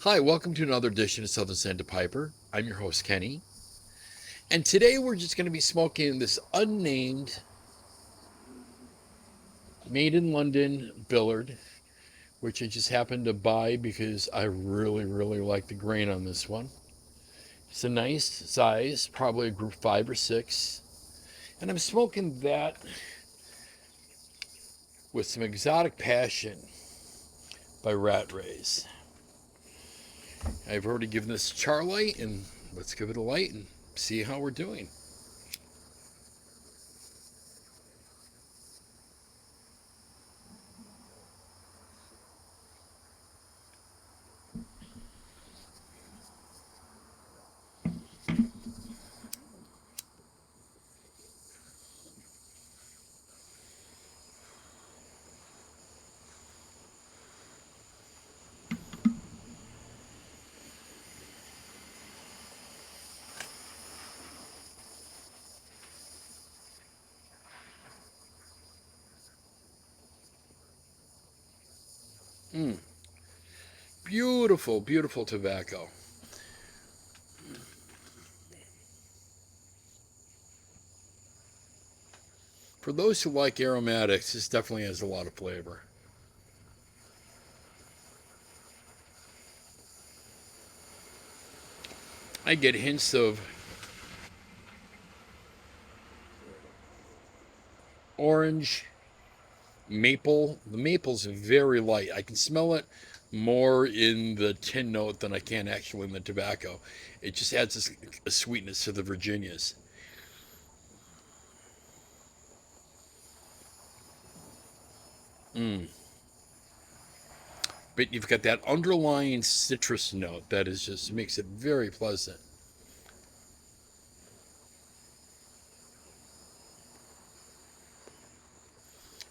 Hi, welcome to another edition of Southern Sandpiper. I'm your host, Kenny. And today we're just going to be smoking this unnamed, made in London Billard, which I just happened to buy because I really like the grain on this one. It's a nice size, probably a group 5 or 6. And I'm smoking that with some Exotic Passion by Rattray. I've already given this a char light, and let's give it a light and see how we're doing. Mm, beautiful tobacco. For those who like aromatics, this definitely has a lot of flavor. I get hints of orange, maple. The maple's very light. I can smell it more in the tin note than I can actually in the tobacco. It just adds a sweetness to the Virginias. Mm. But you've got that underlying citrus note that is just makes it very pleasant.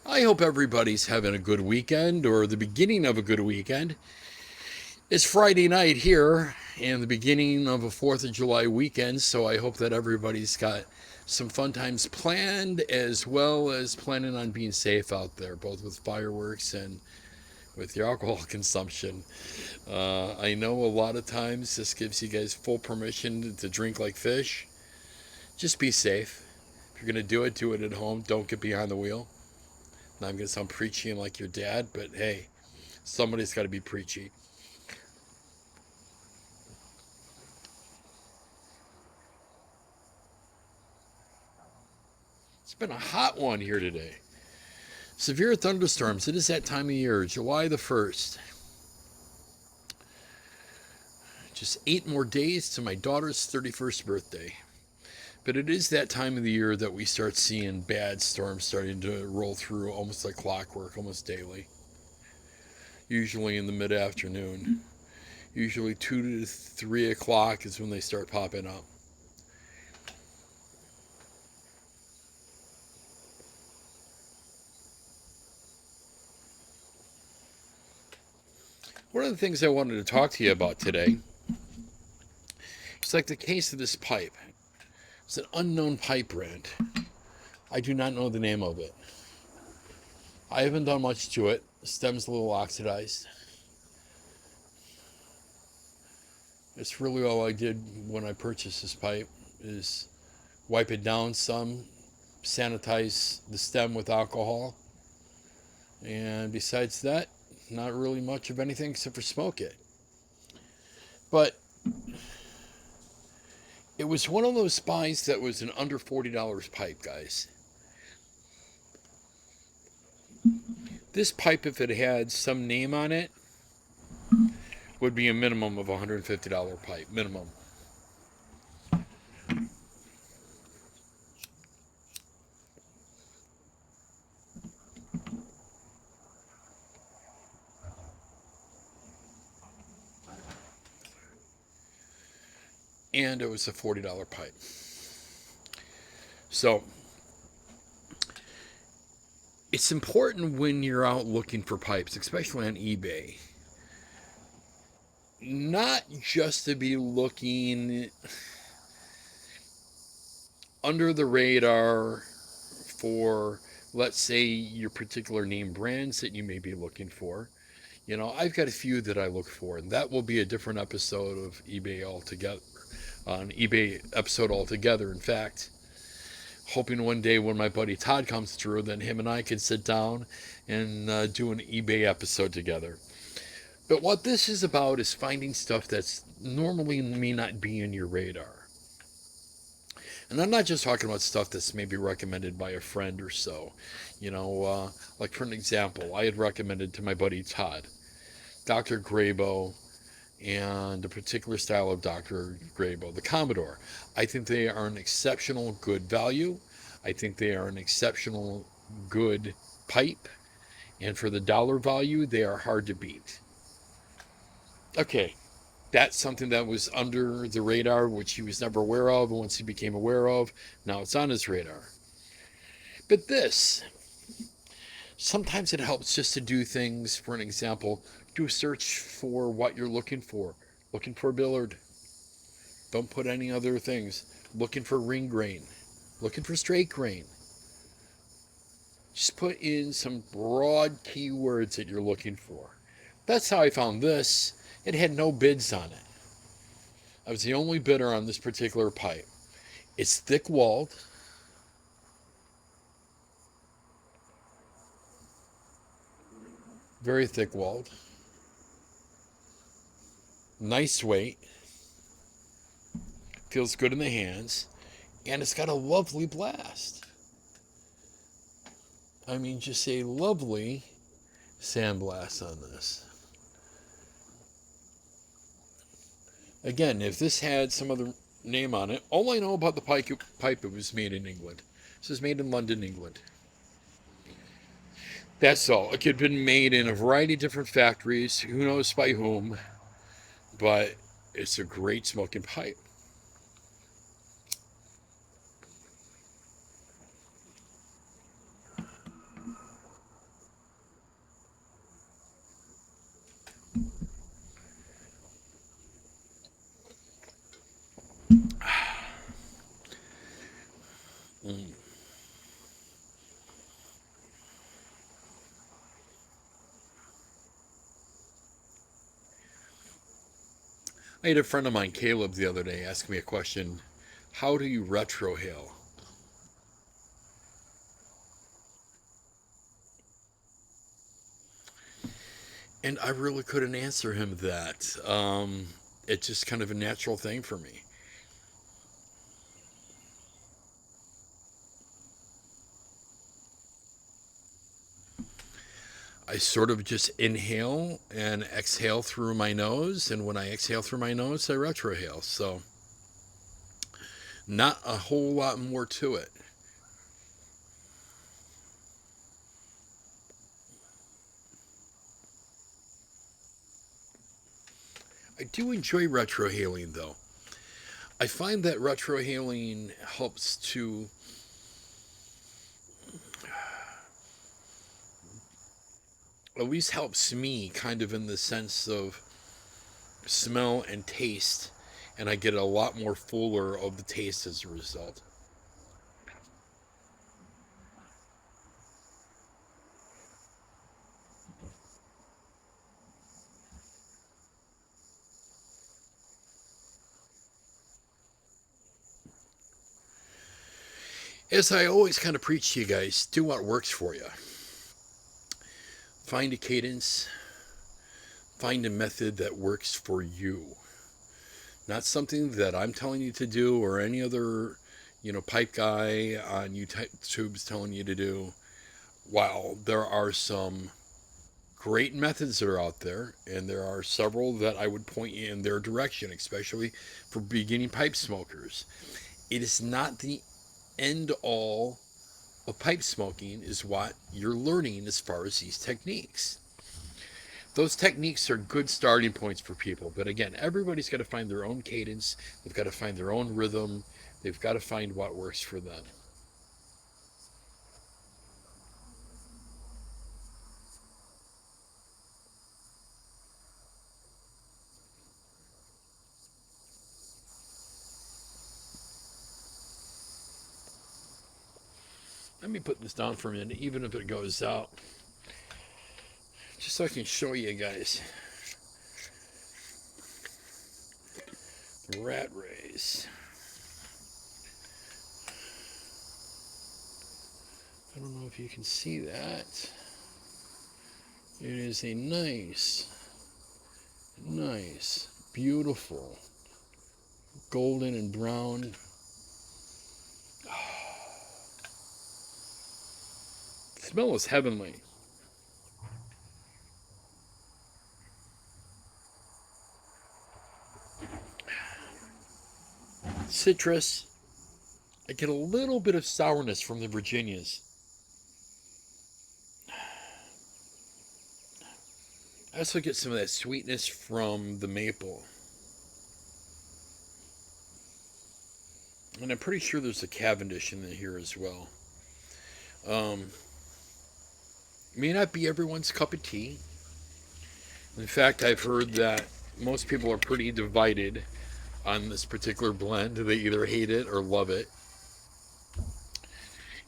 I hope everybody's having a good weekend or the beginning of a good weekend. It's Friday night here and the beginning of a 4th of July weekend, so I hope that everybody's got some fun times planned as well as planning on being safe out there, both with fireworks and with your alcohol consumption. I know a lot of times this gives you guys full permission to drink like fish. Just be safe. If you're going to do it at home. Don't get behind the wheel. Now I'm going to sound preachy and like your dad, but hey, somebody's got to be preachy. It's been a hot one here today. Severe thunderstorms. It is that time of year, July the 1st. Just 8 more days to my daughter's 31st birthday. But it is that time of the year that we start seeing bad storms starting to roll through almost like clockwork, almost daily. Usually in the mid afternoon. Usually 2 to 3 o'clock is when they start popping up. One of the things I wanted to talk to you about today is like the case of this pipe. It's an unknown pipe brand. I do not know the name of it. I haven't done much to it. The stem's a little oxidized. It's really all I did when I purchased this pipe is wipe it down some, sanitize the stem with alcohol, and besides that, not really much of anything except for smoke it. But it was one of those buys that was an under $40 pipe, guys. This pipe, if it had some name on it, would be a minimum of $150 pipe, minimum. And it was a $40 pipe. So it's important when you're out looking for pipes, especially on eBay, not just to be looking under the radar for, let's say, your particular name brands that you may be looking for. I've got a few that I look for, and that will be a different episode of eBay altogether, an eBay episode altogether. In fact, hoping one day when my buddy Todd comes through, then him and I can sit down and do an eBay episode together. But what this is about is finding stuff that's normally may not be in your radar. And I'm not just talking about stuff that's maybe recommended by a friend or so. Like for an example, I had recommended to my buddy Todd Dr. Grabo and a particular style of Dr. Grabo, the Commodore. I think they are an exceptional good value. I think they are an exceptional good pipe. And for the dollar value, they are hard to beat. Okay, that's something that was under the radar, which he was never aware of. And once he became aware of, now it's on his radar. But this, sometimes it helps just to do things. For an example, do a search for what you're looking for. Looking for Billard. Don't put any other things. Looking for ring grain. Looking for straight grain. Just put in some broad keywords that you're looking for. That's how I found this. It had no bids on it. I was the only bidder on this particular pipe. It's thick-walled. Very thick-walled. Nice weight. Feels good in the hands. And it's got a lovely blast. I mean, just a lovely sandblast on this. Again, if this had some other name on it, all I know about the pipe, it was made in England. This is made in London, England. That's all. It could have been made in a variety of different factories, who knows by whom, but it's a great smoking pipe. Mm. I had a friend of mine, Caleb, the other day ask me a question. How do you retrohale? And I really couldn't answer him that. It's just kind of a natural thing for me. I sort of just inhale and exhale through my nose, and when I exhale through my nose, I retrohale. So, not a whole lot more to it. I do enjoy retrohaling, though. I find that retrohaling helps to at least helps me kind of in the sense of smell and taste, and I get a lot more fuller of the taste as a result. As I always kind of preach to you guys, do what works for you. Find a cadence, find a method that works for you. Not something that I'm telling you to do or any other, pipe guy on YouTube's telling you to do. While there are some great methods that are out there, and there are several that I would point you in their direction, especially for beginning pipe smokers. It is not the end all of pipe smoking, is what you're learning as far as these techniques. Those techniques are good starting points for people, but again, everybody's got to find their own cadence, they've got to find their own rhythm, they've got to find what works for them. Let me put this down for a minute, even if it goes out. just so I can show you guys. The Rattrays. I don't know if you can see that. It is a nice, beautiful golden and brown. The smell is heavenly. Citrus. I get a little bit of sourness from the Virginias. I also get some of that sweetness from the maple. And I'm pretty sure there's a Cavendish in here as well. May not be everyone's cup of tea. In fact, I've heard that most people are pretty divided on this particular blend. They either hate it or love it.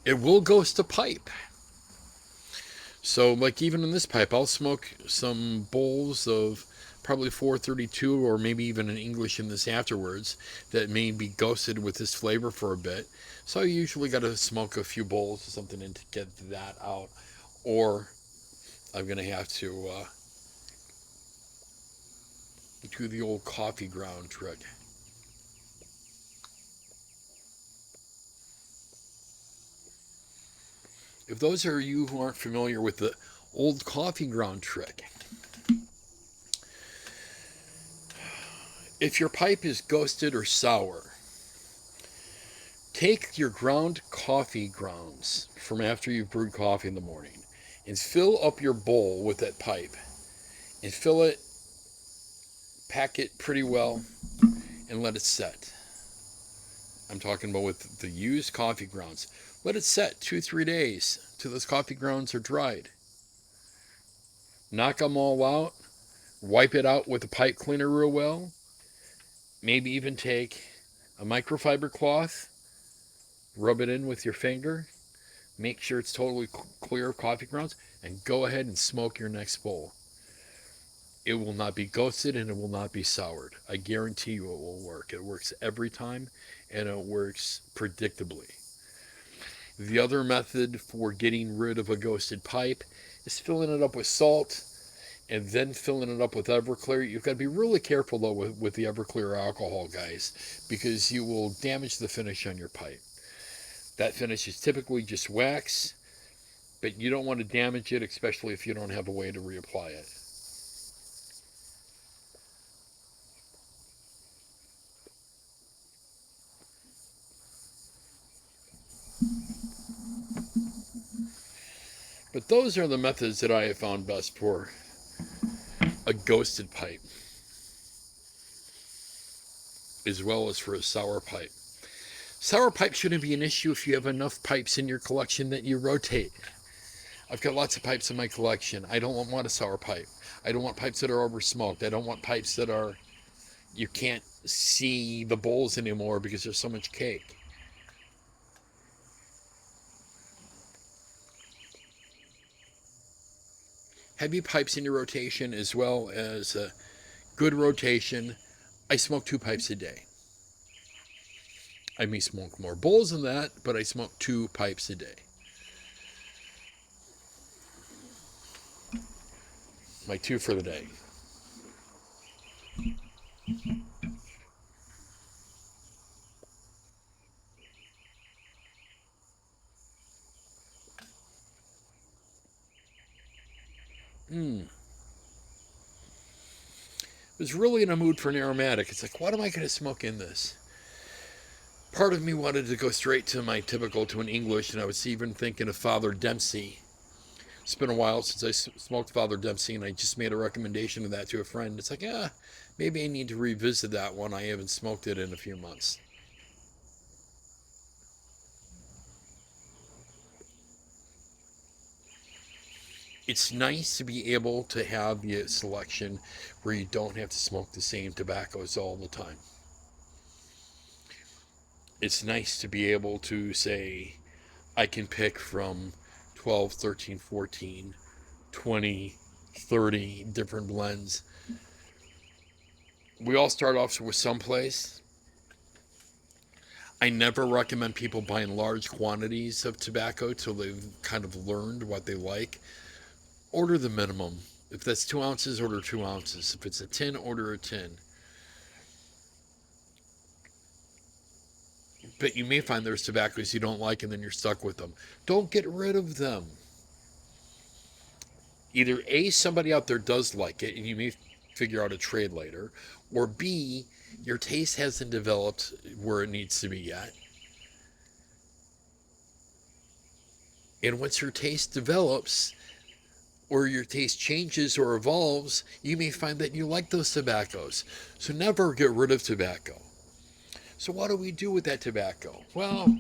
It will ghost a pipe. So, like even in this pipe, I'll smoke some bowls of probably 432 or maybe even an English in this afterwards that may be ghosted with this flavor for a bit. So I usually got to smoke a few bowls or something in to get that out. Or I'm going to have to do the old coffee ground trick. If those are you who aren't familiar with the old coffee ground trick, if your pipe is ghosted or sour, take your ground coffee grounds from after you've brewed coffee in the morning and fill up your bowl with that pipe and fill it, pack it pretty well, and let it set. I'm talking about with the used coffee grounds. Let it set 2-3 days till those coffee grounds are dried. Knock them all out. Wipe it out with a pipe cleaner real well. Maybe even take a microfiber cloth, rub it in with your finger, make sure it's totally clear of coffee grounds, and go ahead and smoke your next bowl. It will not be ghosted and it will not be soured. I guarantee you it will work. It works every time and it works predictably. The other method for getting rid of a ghosted pipe is filling it up with salt and then filling it up with Everclear. You've got to be really careful though with the Everclear alcohol, guys, because you will damage the finish on your pipe. That finish is typically just wax, but you don't want to damage it, especially if you don't have a way to reapply it. But those are the methods that I have found best for a ghosted pipe, as well as for a sour pipe. Sour pipe shouldn't be an issue if you have enough pipes in your collection that you rotate. I've got lots of pipes in my collection. I don't want a sour pipe. I don't want pipes that are over smoked. I don't want pipes that are, you can't see the bowls anymore because there's so much cake. Heavy pipes in your rotation as well as a good rotation. I smoke 2 pipes a day. I may smoke more bowls than that, but I smoke 2 pipes a day. My 2 for the day. Was really in a mood for an aromatic. It's like, what am I going to smoke in this? Part of me wanted to go straight to my typical, to an English, and I was even thinking of Father Dempsey. It's been a while since I smoked Father Dempsey, and I just made a recommendation of that to a friend. It's like, maybe I need to revisit that one. I haven't smoked it in a few months. It's nice to be able to have the selection where you don't have to smoke the same tobaccos all the time. It's nice to be able to say, I can pick from 12, 13, 14, 20, 30 different blends. We all start off with someplace. I never recommend people buying large quantities of tobacco till they've kind of learned what they like. Order the minimum. If that's 2 ounces, order 2 ounces. If it's a tin, order a tin. But you may find there's tobaccos you don't like and then you're stuck with them. Don't get rid of them. Either A, somebody out there does like it and you may figure out a trade later, or B, your taste hasn't developed where it needs to be yet. And once your taste develops, or your taste changes or evolves, you may find that you like those tobaccos. So never get rid of tobacco. So what do we do with that tobacco? Well,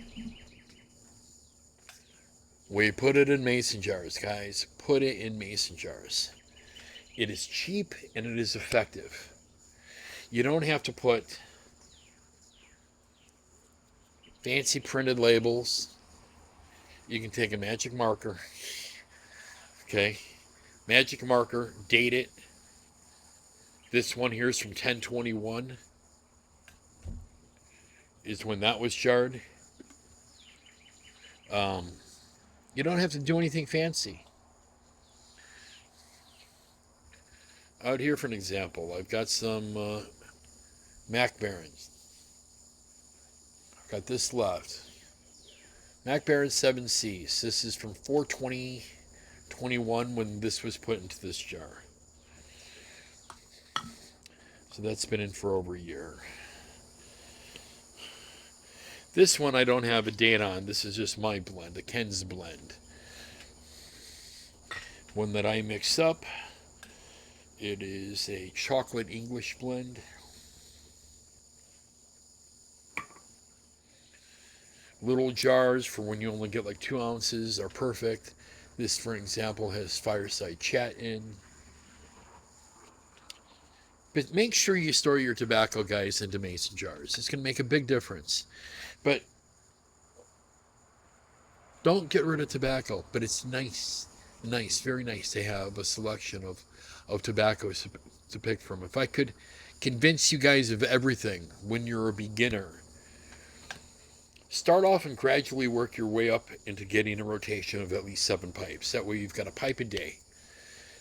we put it in mason jars, guys. Put it in mason jars. It is cheap and it is effective. You don't have to put fancy printed labels. You can take a magic marker, okay? Magic marker, date it. This one here is from 10/21. Is when that was jarred. You don't have to do anything fancy. Out here, for an example, I've got some Mac Barons. I've got this left. Mac Baron 7Cs. This is from 4/20/21 when this was put into this jar. So that's been in for over a year. This one I don't have a date on. This is just my blend, a Ken's blend. One that I mix up. It is a chocolate English blend. Little jars for when you only get like 2 ounces are perfect. This, for example, has Fireside Chat in. But make sure you store your tobacco, guys, into mason jars. It's going to make a big difference. But don't get rid of tobacco. But it's nice, very nice to have a selection of tobaccos to pick from. If I could convince you guys of everything when you're a beginner, start off and gradually work your way up into getting a rotation of at least 7 pipes. That way you've got a pipe a day.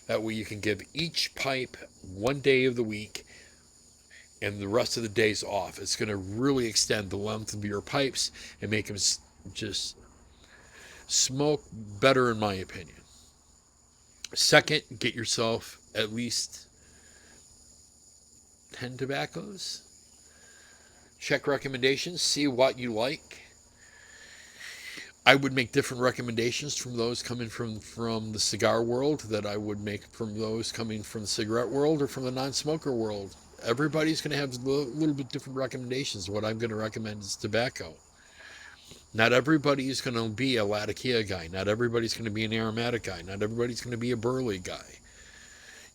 That way you can give each pipe 1 day of the week and the rest of the days off. It's going to really extend the length of your pipes and make them just smoke better, in my opinion. Second, get yourself at least 10 tobaccos. Check recommendations, see what you like. I would make different recommendations from those coming from the cigar world that I would make from those coming from the cigarette world or from the non-smoker world. Everybody's going to have a little bit different recommendations. What I'm going to recommend is tobacco. Not everybody is going to be a Latakia guy. Not everybody's going to be an aromatic guy. Not everybody's going to be a burley guy.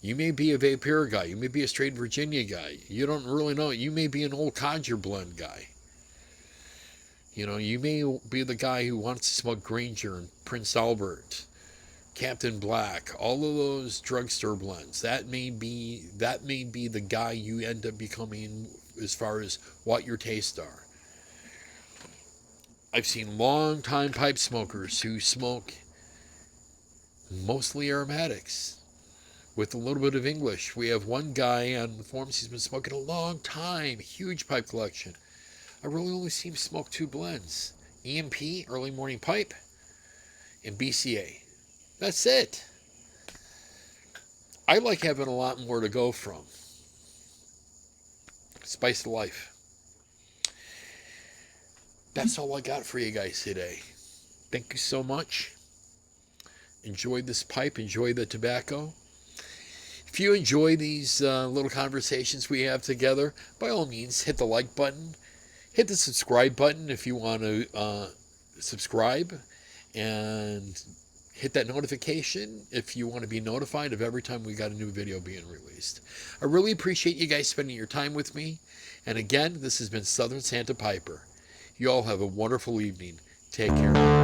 You may be a Vapor guy. You may be a straight Virginia guy. You don't really know. You may be an old codger blend guy. You know, you may be the guy who wants to smoke Granger and Prince Albert, Captain Black, all of those drugstore blends. That may be the guy you end up becoming as far as what your tastes are. I've seen long-time pipe smokers who smoke mostly aromatics with a little bit of English. We have one guy on the forums, he's been smoking a long time, huge pipe collection. I really only see him smoke 2 blends. EMP, early morning pipe, and BCA. That's it. I like having a lot more to go from. Spice of life. That's all I got for you guys today. Thank you so much. Enjoy this pipe. Enjoy the tobacco. If you enjoy these little conversations we have together, by all means, hit the like button. Hit the subscribe button if you want to subscribe, and hit that notification if you want to be notified of every time we got a new video being released. I really appreciate you guys spending your time with me. And again, this has been Southern Santa Piper. You all have a wonderful evening. Take care.